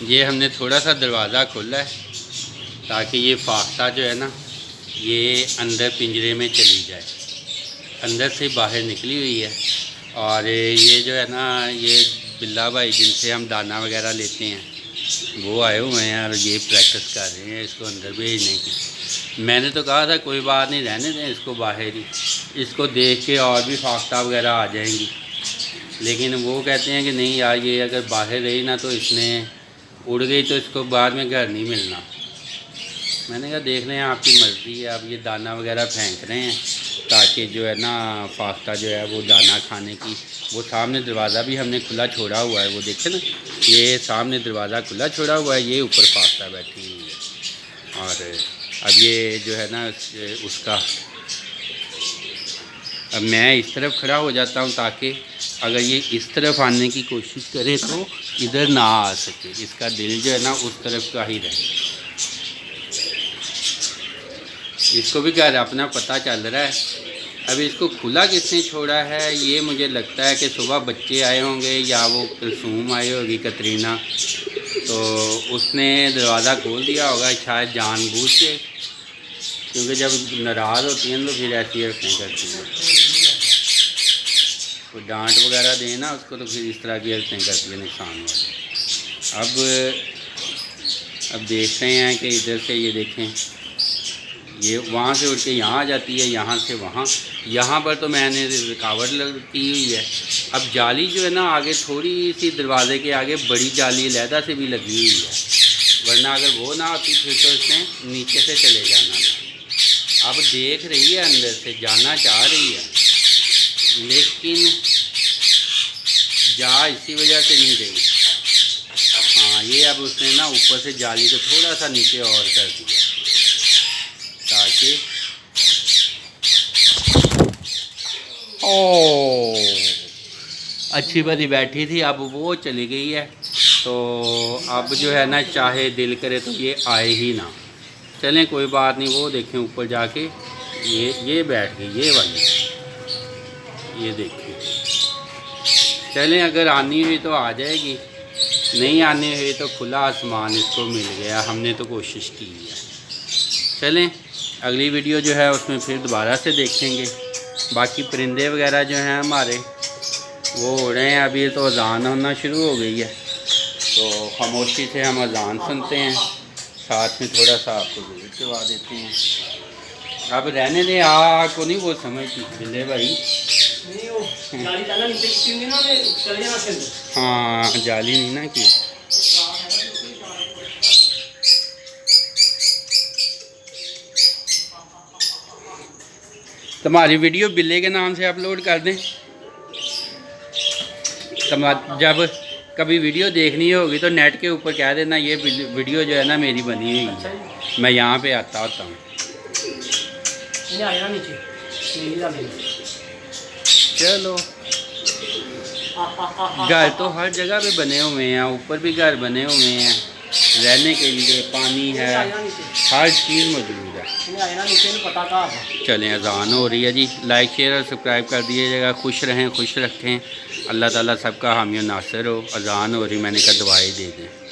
ये हमने थोड़ा सा दरवाज़ा खोला है ताकि ये फाख्ता जो है ना ये अंदर पिंजरे में चली जाए। अंदर से बाहर निकली हुई है और ये जो है ना ये बिल्ला भाई जिनसे हम दाना वगैरह लेते हैं वो आए हुए हैं और ये प्रैक्टिस कर रहे हैं इसको अंदर भेजने की। मैंने तो कहा था कोई बात नहीं, रहने दें इसको बाहर ही, इसको देख के और भी फाख्ता वगैरह आ जाएंगी। लेकिन वो कहते हैं कि नहीं यार, ये अगर बाहर रही ना तो इसने उड़ गई तो इसको बाद में घर नहीं मिलना। मैंने कहा देख रहे हैं, आपकी मर्ज़ी है। आप ये दाना वगैरह फेंक रहे हैं ताकि जो है ना फाख्ता जो है वो दाना खाने की। वो सामने दरवाज़ा भी हमने खुला छोड़ा हुआ है, वो देखे ना, ये सामने दरवाज़ा खुला छोड़ा हुआ है, ये ऊपर फाख्ता बैठी हुई है। और अब ये जो है ना उसका, अब मैं इस तरफ खड़ा हो जाता हूँ ताकि अगर ये इस तरफ आने की कोशिश करे तो इधर ना आ सके, इसका दिल जो है ना उस तरफ का ही रहे। इसको भी घर अपना पता चल रहा है। अब इसको खुला किसने छोड़ा है, ये मुझे लगता है कि सुबह बच्चे आए होंगे या वो कुलसूम आई होगी कतरीना, तो उसने दरवाज़ा खोल दिया होगा शायद जानबूझ के, क्योंकि जब नाराज़ होती हैं तो फिर ऐसी हरकतें करती हैं। तो डांट वगैरह देना उसको तो फिर इस तरह की हरकतें करती है नुकसान वाली। अब देख रहे हैं कि इधर से ये देखें, ये वहाँ से उठ के यहाँ आ जाती है, यहाँ से वहाँ। यहाँ पर तो मैंने रुकावट की हुई है। अब जाली जो है ना आगे थोड़ी सी दरवाज़े के आगे बड़ी जाली अलहदा से भी लगी हुई है, वरना अगर वो ना आती फिर तो इसने नीचे से चले जाना था। अब देख रही है अंदर से, जाना चाह रही है, लेकिन जा इसी वजह से नहीं रही। हाँ, ये अब उसने ना ऊपर से जाली को थोड़ा सा नीचे और कर दिया ताकि अच्छी भली बैठी थी। अब वो चली गई है, तो अब जो है ना चाहे दिल करे तो ये आए ही ना। चलें कोई बात नहीं, वो देखें ऊपर जाके ये बैठ गई, ये वाली, ये देखिए। चलें अगर आनी हुई तो आ जाएगी, नहीं आनी हुई तो खुला आसमान इसको मिल गया, हमने तो कोशिश की है। चलें अगली वीडियो जो है उसमें फिर दोबारा से देखेंगे। बाकी परिंदे वगैरह जो हैं हमारे वो उड़ रहे हैं। अभी तो अज़ान होना शुरू हो गई है, तो खामोशी से हम अज़ान सुनते हैं, साथ में थोड़ा सा आपको विजिट करवा देते हैं। अब रहने दें, को नहीं वो समझती बिल्ले भाई। हाँ, जाली नहीं ना की। तुम्हारी वीडियो बिल्ले के नाम से अपलोड कर दें। जब कभी वीडियो देखनी होगी तो नेट के ऊपर कह देना ये वीडियो जो है ना मेरी बनी हुई है, मैं यहाँ पे आता होता हूँ। चलो, घर तो हर जगह पे बने हुए हैं, ऊपर भी घर बने हुए हैं, रहने के लिए पानी है, हर चीज़ मौजूद है। चलें अज़ान हो रही है जी, लाइक शेयर और सब्सक्राइब कर दीजिएगा। खुश रहें, खुश रखें, अल्लाह ताला सबका हामी और नासिर हो। अज़ान हो रही, मैंने कहा दुआएं दे दें।